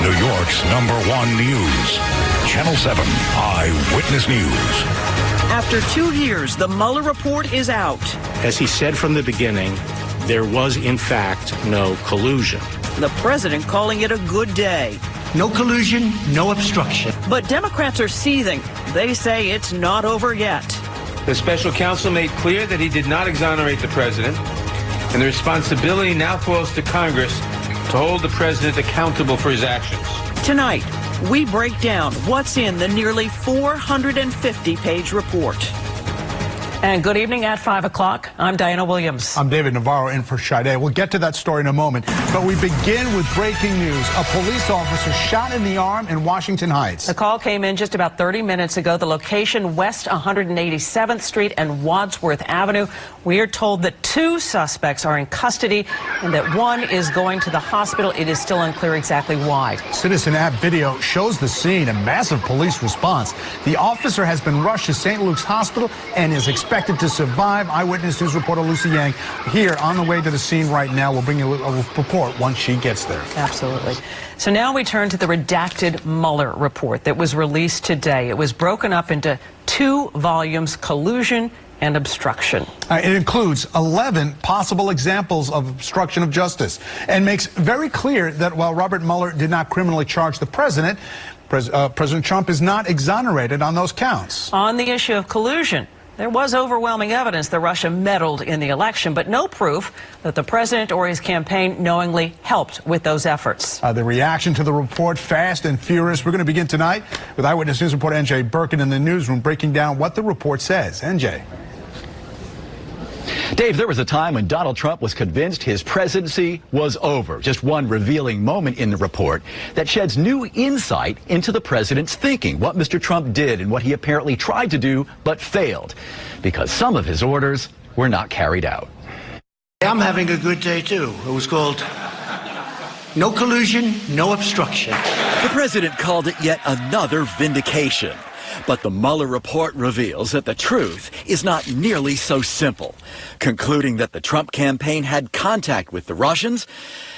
New York's #1 news. Channel 7 Eyewitness News. After 2 years, the Mueller report is out. As he said from the beginning, there was, in fact, no collusion. The president calling it a good day. No collusion, no obstruction. But Democrats are seething. They say it's not over yet. The special counsel made clear that he did not exonerate the president, and the responsibility now falls to Congress to hold the president accountable for his actions. Tonight, we break down what's in the nearly 450-page report. And good evening at 5 o'clock. I'm Diana Williams. I'm David Navarro in for Sade. We'll get to that story in a moment. But we begin with breaking news. A police officer shot in the arm in Washington Heights. The call came in just about 30 minutes ago. The location, West 187th Street and Wadsworth Avenue. We are told that 2 suspects are in custody and that 1 is going to the hospital. It is still unclear exactly why. Citizen app video shows the scene, a massive police response. The officer has been rushed to St. Luke's Hospital and is expected to survive. Eyewitness News reporter Lucy Yang here on the way to the scene right now. We'll bring you a report once she gets there. Absolutely. So now we turn to the redacted Mueller report that was released today. It was broken up into 2 volumes, collusion and obstruction. It includes 11 possible examples of obstruction of justice and makes very clear that while Robert Mueller did not criminally charge the president, President Trump is not exonerated on those counts. On the issue of collusion, there was overwhelming evidence that Russia meddled in the election, but no proof that the president or his campaign knowingly helped with those efforts. The reaction to the report, fast and furious. We're going to begin tonight with Eyewitness News reporter NJ Birkin in the newsroom breaking down what the report says. NJ. Dave, there was a time when Donald Trump was convinced his presidency was over. Just one revealing moment in the report that sheds new insight into the president's thinking, what Mr. Trump did and what he apparently tried to do but failed, because some of his orders were not carried out. I'm having a good day, too. It was called No Collusion, No Obstruction. The president called it yet another vindication. But the Mueller report reveals that the truth is not nearly so simple, concluding that the Trump campaign had contact with the Russians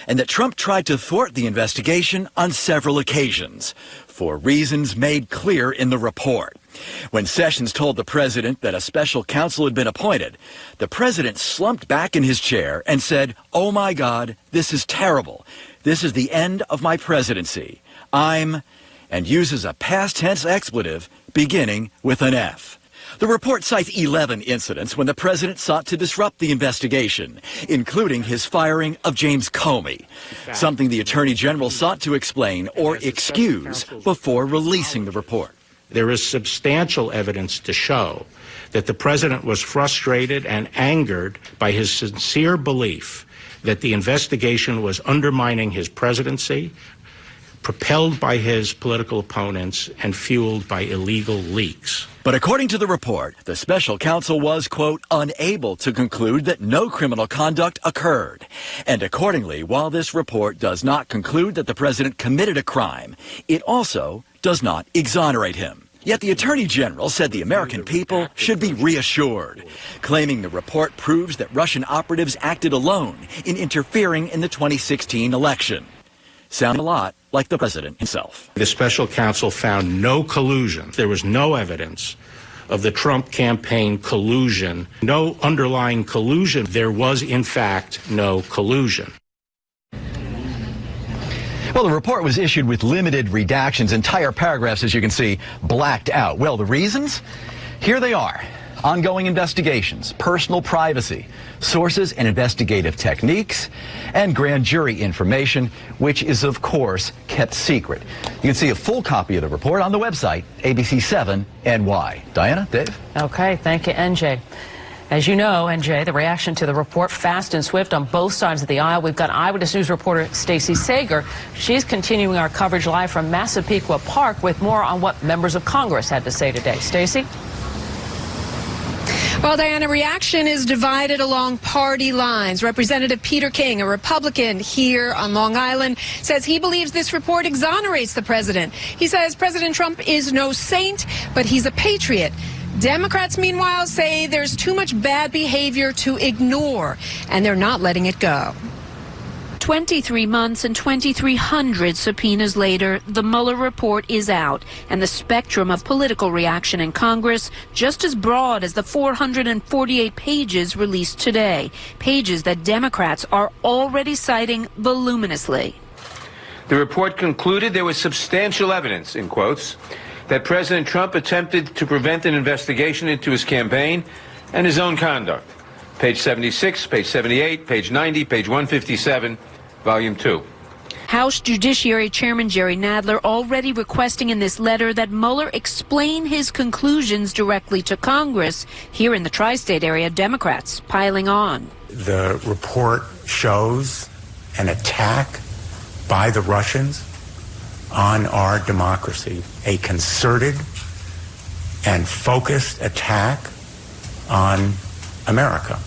and that Trump tried to thwart the investigation on several occasions for reasons made clear in the report. When Sessions told the president that a special counsel had been appointed, the president slumped back in his chair and said, "Oh my God, this is terrible. This is the end of my presidency. And uses a past tense expletive beginning with an F. The report cites 11 incidents when the president sought to disrupt the investigation, including his firing of James Comey, something the Attorney General sought to explain or excuse before releasing the report. There is substantial evidence to show that the president was frustrated and angered by his sincere belief that the investigation was undermining his presidency, propelled by his political opponents and fueled by illegal leaks. But according to the report, the special counsel was, quote, unable to conclude that no criminal conduct occurred. And accordingly, while this report does not conclude that the president committed a crime, it also does not exonerate him. Yet the Attorney General said the American people should be reassured, claiming the report proves that Russian operatives acted alone in interfering in the 2016 election. Sound a lot like the president himself. The special counsel found no collusion. There was no evidence of the Trump campaign collusion, no underlying collusion. There was, in fact, no collusion. Well, the report was issued with limited redactions, entire paragraphs, as you can see, blacked out. Well, the reasons? Here they are. Ongoing investigations, personal privacy, sources and investigative techniques, and grand jury information, which is, of course, kept secret. You can see a full copy of the report on the website, ABC7NY. Diana, Dave? Okay, thank you, NJ. As you know, NJ, the reaction to the report, fast and swift on both sides of the aisle. We've got Eyewitness News reporter Stacey Sager. She's continuing our coverage live from Massapequa Park with more on what members of Congress had to say today. Stacey? Well, Diana, reaction is divided along party lines. Representative Peter King, a Republican here on Long Island, says he believes this report exonerates the president. He says President Trump is no saint, but he's a patriot. Democrats, meanwhile, say there's too much bad behavior to ignore, and they're not letting it go. 23 months and 2,300 subpoenas later, the Mueller report is out, and the spectrum of political reaction in Congress just as broad as the 448 pages released today, pages that Democrats are already citing voluminously. The report concluded there was substantial evidence, in quotes, that President Trump attempted to prevent an investigation into his campaign and his own conduct. Page 76, page 78, page 90, page 157, volume 2. House Judiciary Chairman Jerry Nadler already requesting in this letter that Mueller explain his conclusions directly to Congress. Here in the tri-state area, Democrats piling on. The report shows an attack by the Russians on our democracy, a concerted and focused attack on America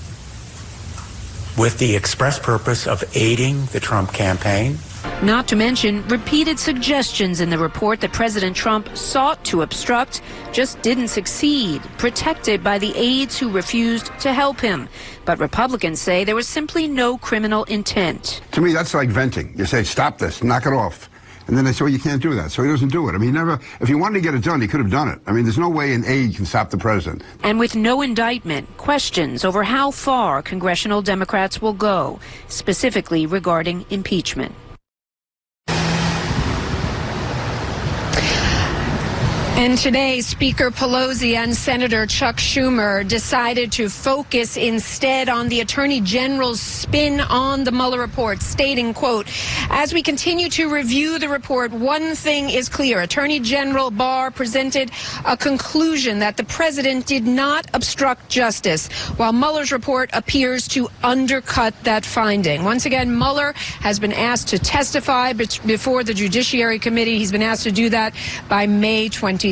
with the express purpose of aiding the Trump campaign. Not to mention repeated suggestions in the report that President Trump sought to obstruct just didn't succeed, protected by the aides who refused to help him. But Republicans say there was simply no criminal intent. To me, that's like venting. You say, stop this, knock it off. And then they say, well, you can't do that. So he doesn't do it. I mean, if he wanted to get it done, he could have done it. I mean, there's no way an aide can stop the president. And with no indictment, questions over how far congressional Democrats will go, specifically regarding impeachment. And today, Speaker Pelosi and Senator Chuck Schumer decided to focus instead on the Attorney General's spin on the Mueller report, stating, quote, as we continue to review the report, one thing is clear. Attorney General Barr presented a conclusion that the president did not obstruct justice, while Mueller's report appears to undercut that finding. Once again, Mueller has been asked to testify before the Judiciary Committee. He's been asked to do that by May 23rd.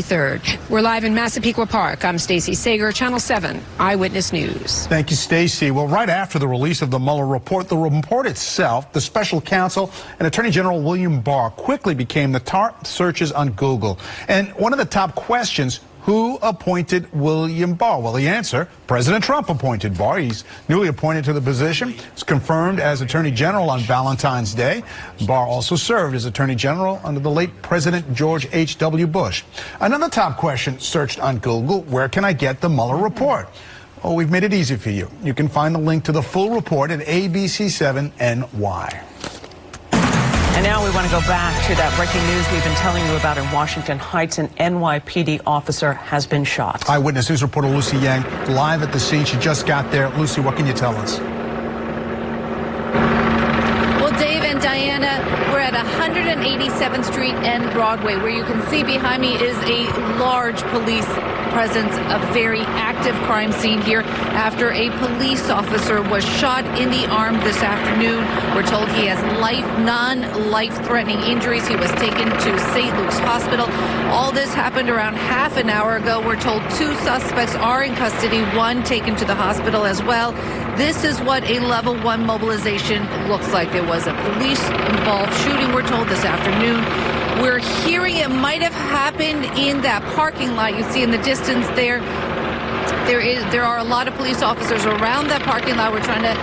We're live in Massapequa Park. I'm Stacey Sager, Channel 7 Eyewitness News. Thank you, Stacey. Well, right after the release of the Mueller report, the report itself, the special counsel and Attorney General William Barr quickly became the top searches on Google. And one of the top questions, who appointed William Barr? Well, the answer, President Trump appointed Barr. He's newly appointed to the position. He's confirmed as Attorney General on Valentine's Day. Barr also served as Attorney General under the late President George H.W. Bush. Another top question searched on Google, where can I get the Mueller report? Oh, we've made it easy for you. You can find the link to the full report at ABC7NY. And now we want to go back to that breaking news we've been telling you about in Washington Heights. An NYPD officer has been shot. Eyewitness News reporter Lucy Yang live at the scene. She just got there. Lucy, what can you tell us? Well, Dave and Diana, we're at 187th Street and Broadway. Where you can see behind me is a large police presence, a very active crime scene here after a police officer was shot in the arm this afternoon. We're told he has non-life-threatening injuries. He was taken to St. Luke's Hospital. All this happened around half an hour ago. We're told 2 suspects are in custody, 1 taken to the hospital as well. This is what a level 1 mobilization looks like. There was a police-involved shooting, we're told, this afternoon. We're hearing it might have happened in that parking lot you see in the distance there. There are a lot of police officers around that parking lot. We're trying to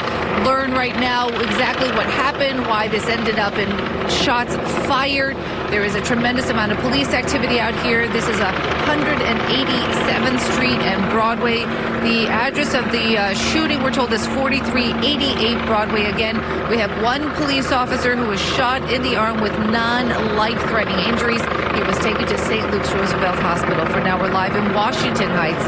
learn right now exactly what happened, why this ended up in shots fired. There is a tremendous amount of police activity out here. This is 187th Street and Broadway. The address of the shooting, we're told, is 4388 Broadway. Again, we have 1 police officer who was shot in the arm with non-life-threatening injuries. He was taken to St. Luke's Roosevelt Hospital. For now, we're live in Washington Heights.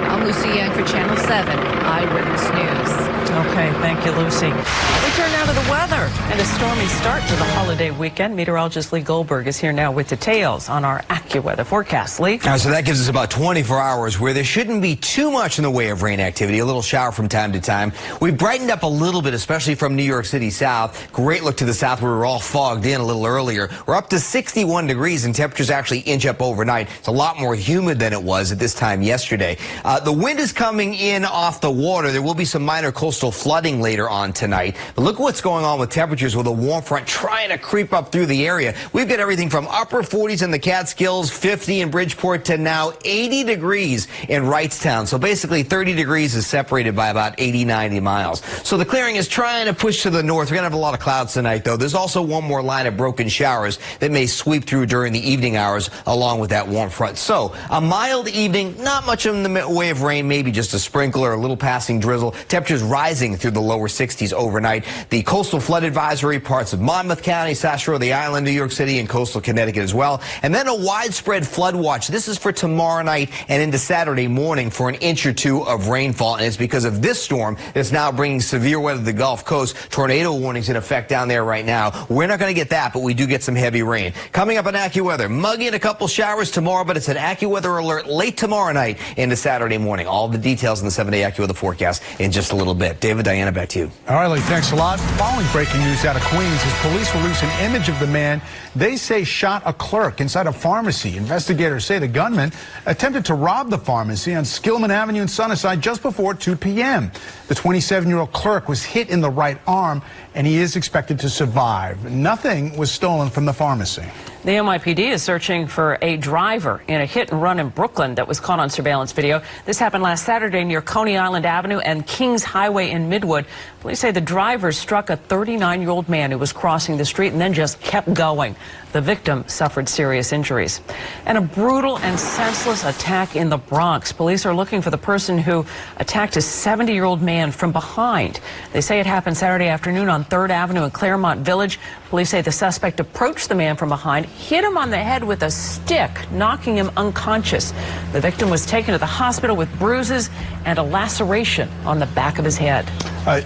I'm Lucy Yang for Channel 7 Eyewitness News. Okay, thank you, Lucy. We turn now to the weather and a stormy start to the holiday weekend. Meteorologist Lee Goldberg is here now with details on our AccuWeather forecast. Lee? So that gives us about 24 hours where there shouldn't be too much in the way of rain activity, a little shower from time to time. We brightened up a little bit, especially from New York City south. Great look to the south where we were all fogged in a little earlier. We're up to 61 degrees and temperatures actually inch up overnight. It's a lot more humid than it was at this time yesterday. The wind is coming in off the water. There will be some minor coastal potential flooding later on tonight. But look what's going on with temperatures with a warm front trying to creep up through the area. We've got everything from upper 40s in the Catskills, 50 in Bridgeport, to now 80 degrees in Wrightstown. So basically 30 degrees is separated by about 80, 90 miles. So the clearing is trying to push to the north. We're going to have a lot of clouds tonight, though. There's also one more line of broken showers that may sweep through during the evening hours along with that warm front. So a mild evening, not much in the way of rain, maybe just a sprinkle or a little passing drizzle. Temperatures rising through the lower 60s overnight. The coastal flood advisory, parts of Monmouth County, Sasser, the island, New York City, and coastal Connecticut as well. And then a widespread flood watch. This is for tomorrow night and into Saturday morning for an inch or two of rainfall. And it's because of this storm that's now bringing severe weather to the Gulf Coast. Tornado warnings in effect down there right now. We're not going to get that, but we do get some heavy rain. Coming up on AccuWeather, muggy and a couple showers tomorrow, but it's an AccuWeather alert late tomorrow night into Saturday morning. All the details in the 7-day AccuWeather forecast in just a little bit. David, Diana, back to you. All right, Lee, thanks a lot. Following breaking news out of Queens, as police release an image of the man they say shot a clerk inside a pharmacy. Investigators say the gunman attempted to rob the pharmacy on Skillman Avenue in Sunnyside just before 2 p.m. The 27-year-old clerk was hit in the right arm, and he is expected to survive. Nothing was stolen from the pharmacy. The NYPD is searching for a driver in a hit-and-run in Brooklyn that was caught on surveillance video. This happened last Saturday near Coney Island Avenue and Kings Highway in Midwood. Police say the driver struck a 39-year-old man who was crossing the street and then just kept going. The victim suffered serious injuries. And a brutal and senseless attack in the Bronx. Police are looking for the person who attacked a 70-year-old man from behind. They say it happened Saturday afternoon on 3rd Avenue in Claremont Village. Police say the suspect approached the man from behind, hit him on the head with a stick, knocking him unconscious. The victim was taken to the hospital with bruises and a laceration on the back of his head.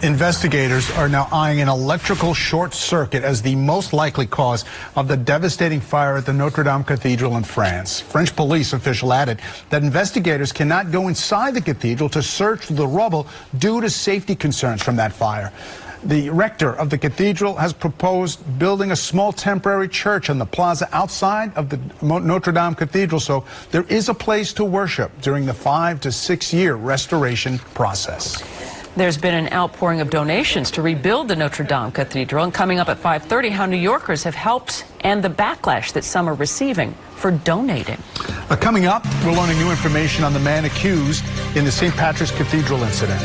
Investigators are now eyeing an electrical short circuit as the most likely cause of the devastating fire at the Notre Dame Cathedral in France. French police official added that investigators cannot go inside the cathedral to search the rubble due to safety concerns from that fire. The rector of the cathedral has proposed building a small temporary church on the plaza outside of the Notre Dame Cathedral, so there is a place to worship during the 5 to 6 year restoration process. There's been an outpouring of donations to rebuild the Notre Dame Cathedral, and coming up at 5:30, how New Yorkers have helped and the backlash that some are receiving for donating. Coming up, we're learning new information on the man accused in the St. Patrick's Cathedral incident.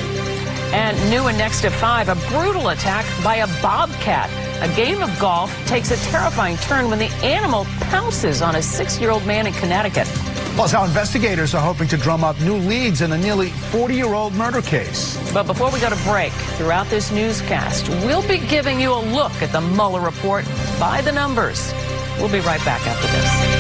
And new and next at 5, a brutal attack by a bobcat. A game of golf takes a terrifying turn when the animal pounces on a 6-year-old man in Connecticut. Plus, how investigators are hoping to drum up new leads in a nearly 40-year-old murder case. But before we go to break, throughout this newscast, we'll be giving you a look at the Mueller Report by the numbers. We'll be right back after this.